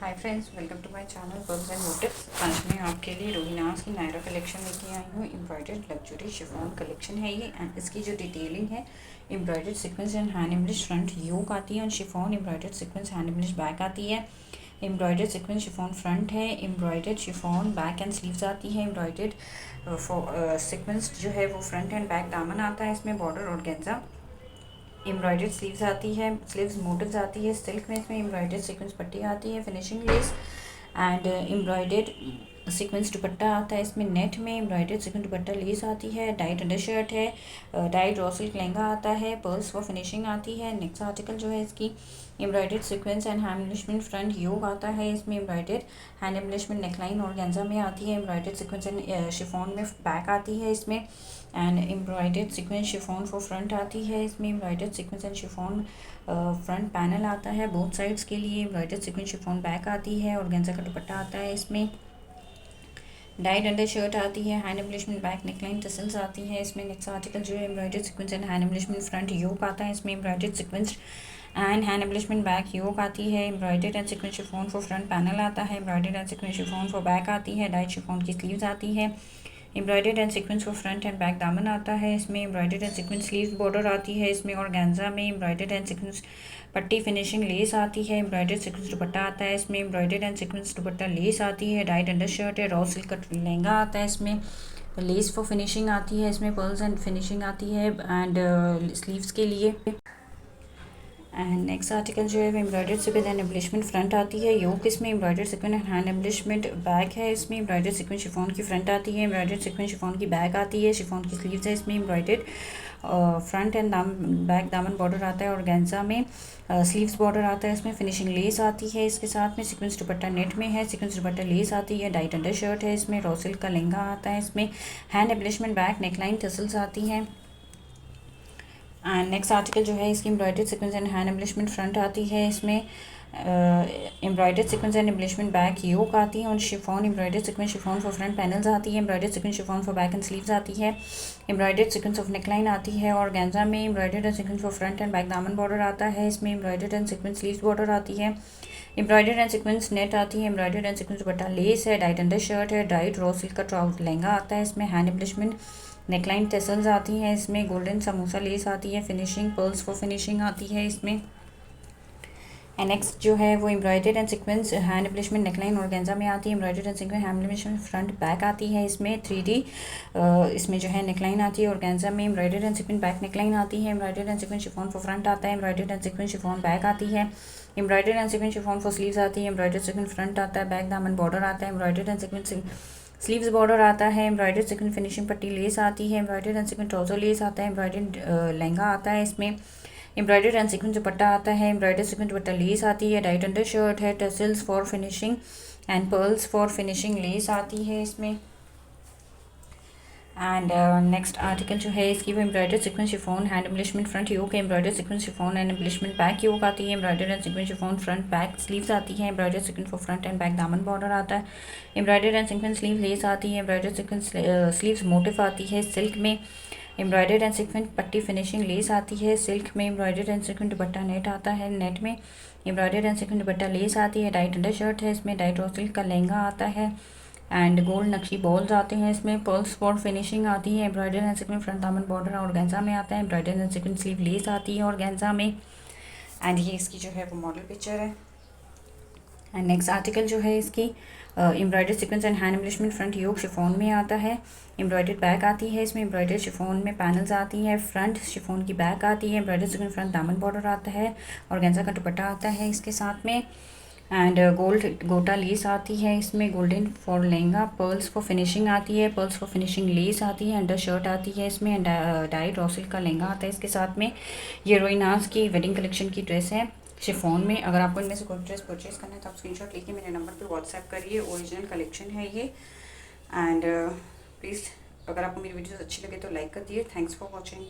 Hi friends, welcome to my channel pearls and motives. आज मैं आपके लिए रोहिनास की नायरा कलेक्शन लेके आई हूँ। एम्ब्रॉयडर्ड लग्जरी शिफॉन कलेक्शन है ये एंड इसकी जो डिटेलिंग है, embroidered sequence and hand embellish front yoke आती है और chiffon embroidered sequence hand embellish back आती है। एम्ब्रॉयडर्ड सीक्वेंस शिफॉन फ्रंट है, embroidered chiffon back and sleeves आती है। एम्ब्रॉयडर्ड सीक्वेंस जो है वो फ्रंट एंड बैक दामन आता है, इसमें बॉर्डर और गेंजा। एम्ब्रॉयडर्ड स्लीव्स आती है, स्लीव्स मोटिव्स आती है सिल्क में, इसमें एम्ब्रॉयडर्ड सीक्वेंस पट्टी आती है, finishing less and embroidered sequence दुपट्टा आता है। इसमें नेट में एम्ब्रॉयडर्ड सीक्वेंस दुपट्टा लेस आती है, टाइट अंडर शर्ट है, टाइट रॉ सिल्क लहंगा आता है, पर्ल्स फॉर फिनिशिंग आती है। नेक्स्ट आर्टिकल जो है इसकी embroidered sequence and hand embellishment front yoke आता है, इसमें एम्ब्रॉयडर्ड हैंड एम्ब्लिशमेंट नेकलाइन और गेंजा में आती है। एम्ब्रॉयडर्ड सीक्वेंस एंड शिफॉन में बैक आती है इसमें, and embroidered sequence chiffon for front आती है। इसमें embroidered sequence and chiffon front panel आता है बोथ साइड्स के लिए। एम्ब्रॉयडर्ड सीक्वेंस शिफॉन बैक आती है और गेंजा का दुपट्टा आता है। इसमें डाइट अंडर शर्ट आती है, hand embellishment back neckline tassels आती है। इसमें नेक्स्ट आर्टिकल जो है embroidered sequence and hand embellishment front yoke आता है, इसमें embroidered sequence and hand embellishment back yoke आती है। Embroidered and sequence chiffon for front panel आता है, embroidered and sequence chiffon for back आती है, डाइट शिफॉन की स्लीव्स आती है। Embroidered and sequence for front and back दामन आता है, इसमें embroidered and sequence sleeves border आती है। इसमें और गेंजा में एम्ब्रॉयडर्ड एंड सीक्वेंस पट्टी फिनिशिंग लेस आती है, एम्ब्रॉयडर्ड सीक्वेंस दुपट्टा आता है। इसमें embroidered and sequence dupatta less आती है, डाइट अंडर शर्ट है, रॉ सिल्क का लहंगा आता है। इसमें लेस फॉर फिनिशिंग आती है, इसमें पर्ल्स एंड फिनिशिंग आती है एंड स्लीव्स के लिए। एंड नेक्स्ट आर्टिकल जो है embroidered sequence and embellishment front आती है योक, इसमें embroidered sequence and hand embellishment back है। इसमें एम्ब्रॉयडर्ड सीक्वेंस शिफॉन की फ्रंट आती है, एम्ब्रॉयडर्ड सीक्वेंस शिफॉन की बैक आती है, शिफॉन की स्लीव्स है। इसमें एम्ब्रॉयडर्ड फ्रंट एंड बैक दामन बॉर्डर आता है और गेंजा में स्लीव्स बॉर्डर आता है। इसमें फिनिशिंग लेस आती है, इसके साथ में सीक्वेंस दुपट्टा नेट में है, सीक्वेंस दुपट्टा लेस आती है, डाइट अंडर शर्ट है। इसमें रॉ सिल्क का लहंगा आता है। इसमें hand embellishment back neckline tassels आती है। एंड नेक्स्ट आर्टिकल जो है इसकी embroidered sequence and hand embellishment front आती है, इसमें embroidered sequence and embellishment back yoke आती है और chiffon embroidered sequence chiffon for front panels आती है, embroidered sequence chiffon for back and sleeves आती है, एम्ब्रॉयडर्ड सीक्वेंस ऑफ नेकलाइन आती है और गेंजा में embroidered and sequence for front and back दामन बॉर्डर आता है। इसमें embroidered and sequence sleeves border आती है, एम्ब्रॉयडर्ड एंड सीक्वेंस नेट आती है, embroidered and sequence dupatta less है, डाइट अंडर शर्ट है, डाइट रॉ सिल्क का ट्राउजर लहंगा आता है। इसमें हैंड एम्ब्लिशमेंट नेकलाइन टेसल्स आती हैं, इसमें गोल्डन समोसा लेस आती है, फिनिशिंग पर्ल्स फॉर फिनिशिंग आती है इसमें। एंड नेक्स्ट जो है वो embroidered and sequence hand embellishment neckline और गेंजा में आती है, embroidered and sequence hand embellishment front back आती है। इसमें 3D इसमें जो है नेकलाइन आती है और गेंजा में embroidered and sequence back neckline आती है, embroidered and sequence chiffon for front आता है, embroidered and sequence chiffon back आती है, embroidered and sequence chiffon for sleeves आती है, एम्ब्रॉयडर्ड सीक्वेंस फ्रंट आता है, बैक दामन बॉर्डर आता है, embroidered and sequence sleeves border आता है, एम्ब्रॉयडर्ड सीक्वेंस फिनिशिंग पट्टी लेस आती है, embroidered and sequence trouser less आता है, एम्ब्रॉयडर्ड लहंगा आता है। इसमें एम्ब्रॉयडर्ड एंड सीक्वेंस दुपट्टा आता है, एम्ब्रॉयडर्ड सीक्वेंस दुपट्टा लेस आती है, डाइट अंडर शर्ट है, tassels for finishing and pearls for finishing less आती है इसमें। एंड नेक्स्ट आर्टिकल जो है इसकी वो embroidered sequence chiffon hand embellishment front yoke, embroidered sequence chiffon and embellishment back yoke आती है, embroidered and sequence chiffon front back sleeves आती है, embroidered sequence for front and back दामन बॉर्डर आता है, embroidered and sequence sleeveless आती है, embroidered sequence sleeves motif आती है सिल्क में, एम्ब्रॉयडर्ड एंड सीक्वेंस पट्टी फिनिशिंग लेस आती है सिल्क में, embroidered and sequence dupatta net आता है, नेट में embroidered and sequence dupatta less आती है, डाइट अंडर शर्ट है, इसमें डाइट रॉ सिल्क का लहंगा आता है एंड गोल्ड नक्शी बॉल्स आते हैं। इसमें पर्ल्स फॉर फिनिशिंग आती है, एम्ब्रॉयडर्ड एंड सीक्वेंस फ्रंट दामन बॉर्डर और गेंजा में आता है, embroidered and sequence sleeveless आती है और गेंजा में। एंड ये इसकी जो है वो मॉडल पिक्चर है। एंड नेक्स्ट आर्टिकल जो है इसकी embroidered sequence and hand embellishment front yoke chiffon में आता है, एम्ब्रॉयडर्ड बैक आती है, इसमें एम्ब्रॉयडर्ड शिफॉन में पैनल्स आती हैं, फ्रंट शिफॉन की बैक आती है, एम्ब्रॉयडर्ड सीक्वेंस फ्रंट दामन बॉर्डर आता है और गेंजा का दुपट्टा आता है इसके साथ में, एंड गोल्ड गोटा लेस आती है, इसमें golden for lehenga, pearls for finishing आती है, पर्ल्स फॉर फिनिशिंग लेस आती है, अंडर शर्ट आती है, इसमें डाइट रॉ सिल्क का लहंगा आता है इसके साथ में। ये रोहिनास की वेडिंग कलेक्शन की ड्रेस है शिफॉन में। अगर आपको इनमें से कोई ड्रेस परचेज करना है तो आप स्क्रीनशॉट लेके मेरे नंबर पे व्हाट्सएप करिए। ओरिजिनल कलेक्शन है ये। एंड प्लीज़ अगर आपको मेरी वीडियोस अच्छी लगे तो लाइक कर दिए। Thanks for watching.